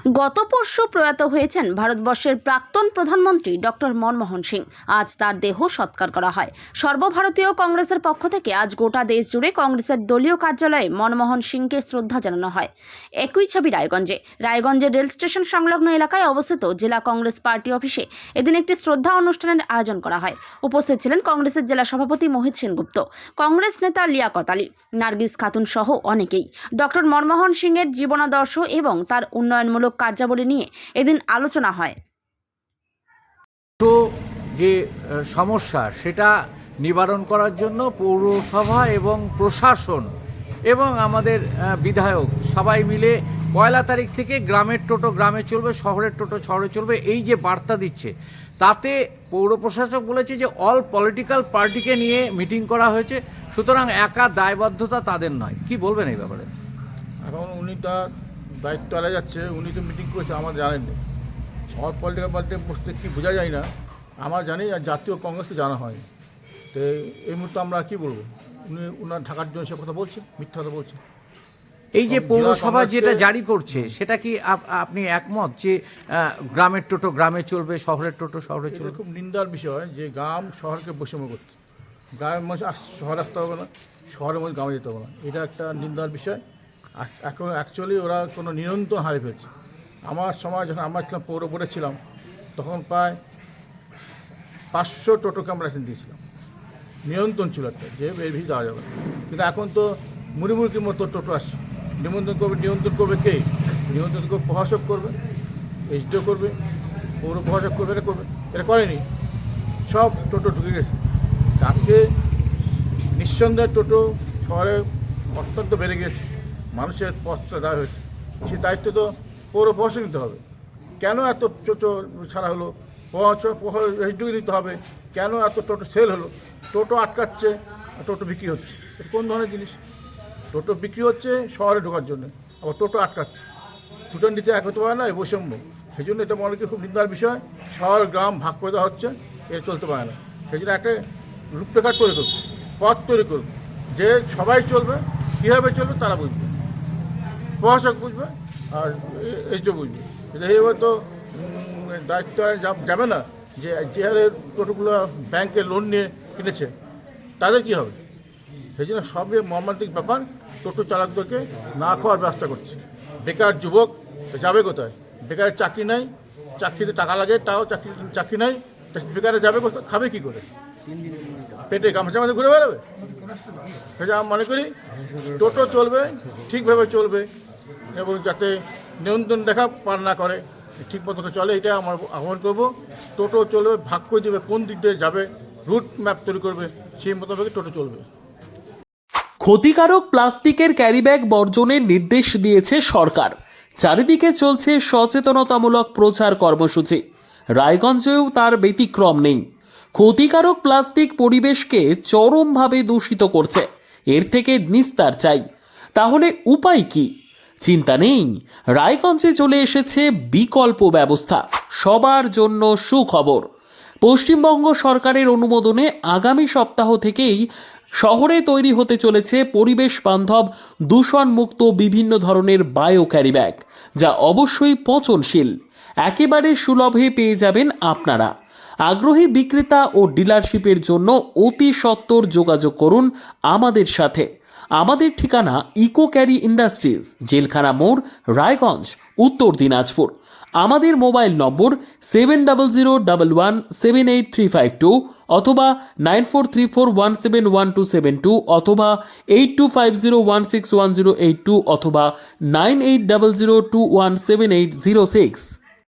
গত পরশু প্রয়াত হয়েছেন ভারতবর্ষের প্রাক্তন প্রধানমন্ত্রী ডক্টর মনমোহন সিং। আজ তার দেহ সৎকার করা হয়। সর্বভারতীয় কংগ্রেসের পক্ষ থেকে আজ গোটা দেশ জুড়ে কংগ্রেসের দলীয় কার্যালয়ে মনমোহন সিংকে শ্রদ্ধা জানানো হয়। একই ছবি রায়গঞ্জের রেল স্টেশন সংলগ্ন এলাকায় অবস্থিত জেলা কংগ্রেস পার্টি অফিসে এদিন একটি শ্রদ্ধা অনুষ্ঠানের আয়োজন করা হয়। উপস্থিত ছিলেন কংগ্রেসের জেলা সভাপতি মোহিত সেনগুপ্ত, কংগ্রেস নেতা লিয়াকত আলী, নার্গিস খাতুন সহ অনেকেই। ডক্টর মনমোহন সিং এর জীবনাদর্শ এবং তার উন্নয়নমূলক কার্যাবলী নিয়ে এদিন আলোচনা হয়। তো যে সমস্যা সেটা নিবারণ করার জন্য পৌরসভা এবং প্রশাসন এবং আমাদের বিধায়ক সবাই মিলে 1 তারিখ থেকে গ্রামের টোটো গ্রামে চলবে, শহরের টোটো শহরে চলবে, এই যে বার্তা দিচ্ছে, তাতে পৌর প্রশাসক বলেছে যে অল পলিটিক্যাল পার্টিকে নিয়ে মিটিং করা হয়েছে, সুতরাং একা দায়বদ্ধতা তাদের নয়। কি বলবেন এই ব্যাপারে? এখন উনি তার দায়িত্ব আলা যাচ্ছে, উনি তো মিটিং করেছে, আমার জানেন না। অল পলিটিক্যাল পার্টি বসতে কী বোঝা যায় না, আমার জানি, আর জাতীয় কংগ্রেসকে জানা হয়। তো এই মুহূর্তে আমরা কী বলবো, উনি ওনার ঢাকার জন্য সে কথা বলছেন, মিথ্যা কথা বলছেন। এই যে পৌরসভা যেটা জারি করছে সেটা কি আপনি একমত যে গ্রামের টোটো গ্রামে চলবে, শহরের টোটো শহরে চলবে? খুব নিন্দার বিষয় যে গ্রাম শহরকে বৈষম্য করছে। গ্রামের মানুষ শহরে আসতে হবে না, শহরের মধ্যে গ্রামে যেতে হবে না, এটা একটা নিন্দার বিষয়। এখন অ্যাকচুয়ালি ওরা কোনো নিয়ন্ত্রণ হারিয়ে ফেলছে। আমার সময় যখন আমরা ছিলাম পৌর বোর্ডে ছিলাম, তখন প্রায় 500 টোটোকে আমরা লাইসেন্স দিয়েছিলাম, নিয়ন্ত্রণ ছিল একটা, যে এর ভিতরে যাওয়া যাবে। কিন্তু এখন তো মুড়িমুড়কির মতো টোটো আসছে। নিয়ন্ত্রণ করবে কে? নিয়ন্ত্রণ করবে প্রশাসক, করবে এইচডিও, করবে পৌর প্রশাসক, করবে, এটা করেনি। সব টোটো ঢুকে গেছে। আজকে নিঃসন্দেহে টোটো শহরে অত্যন্ত বেড়ে গেছে, মানুষের পথটা দেওয়া হয়েছে, সেই দায়িত্ব তো পৌর প্রশাসক নিতে হবে। কেন এত টোটো ছাড়া হলো? এইচডিও নিতে হবে। কেন এত টোটো সেল হলো? টোটো আটকাচ্ছে, টোটো বিক্রি হচ্ছে। এটা কোন ধরনের জিনিস? টোটো বিক্রি হচ্ছে শহরে ঢোকার জন্য, আবার টোটো আটকাচ্ছে। দুটো নিতে এক হতে পারে না, এই বৈষম্য। সেই জন্য এটা মনে করি খুব নিন্দার বিষয়। শহর গ্রাম ভাগ করে দেওয়া হচ্ছে, এর চলতে পারে না। সেই জন্য একটা রূপরেখা তৈরি করুক, পথ তৈরি করুক, যে সবাই চলবে, কীভাবে চলবে তারা বুঝবে, প্রশাসক বুঝবে, আর এইচডিও বুঝবে। এইভাবে তো দায়িত্ব যাবে না। যে হারে টোটোগুলো ব্যাংকে লোন নিয়ে কিনেছে, তাদের কী হবে? সেই জন্য সবই মর্মান্তিক ব্যাপার। টোটো চালকদেরকে না খাওয়ার ব্যবস্থা করছে। বেকার যুবক যাবে কোথায়? বেকারের চাকরি নাই, চাকরিতে টাকা লাগে, তাও চাকরি নাই, বেকারে যাবে কোথায়? খাবে কী করে? পেটে গামছা মাঝে ঘুরে বেড়াবে? সেটা আমি মনে করি টোটো চলবে, ঠিকভাবে চলবে, এবং যাতে নিয়ন্ত্রণ দেখা পার না করে, ঠিক মতো চলে, এটা আমার আহ্বান করবো। টোটো চলবে, ভাগ করে দেবে, কোন দিক দিয়ে যাবে, রুট ম্যাপ তৈরি করবে, সেই মোতাবেক টোটো চলবে। ক্ষতিকারক প্লাস্টিকের ক্যারিব্যাগ বর্জনের নির্দেশ দিয়েছে সরকার। চারিদিকে চলছে সচেতনতামূলক প্রচার কর্মসূচি। রায়গঞ্জেও তার ব্যতিক্রম নেই। ক্ষতিকারক প্লাস্টিক পরিবেশকে চরমভাবে দূষিত করছে। এর থেকে নিস্তার চাই। তাহলে উপায় কি? চিন্তা নেই, রায়গঞ্জে চলে এসেছে বিকল্প ব্যবস্থা। সবার জন্য সুখবর। পশ্চিমবঙ্গ সরকারের অনুমোদনে আগামী সপ্তাহ থেকেই শহরে তৈরি হতে চলেছে পরিবেশ বান্ধব দূষণমুক্ত বিভিন্ন ধরনের বায়ো ক্যারিব্যাগ, যা অবশ্যই পচনশীল। একেবারে সুলভে পেয়ে যাবেন আপনারা। আগ্রহী বিক্রেতা ও ডিলারশিপের জন্য অতি সত্বর যোগাযোগ করুন আমাদের সাথে। আমাদের ঠিকানা ইকো ক্যারি ইন্ডাস্ট্রিজ, জেলখানা মোড়, রায়গঞ্জ, উত্তর দিনাজপুর। আমাদের মোবাইল নম্বর 7001178352 অথবা 9434171272 অথবা 8250161082 অথবা 9800217806।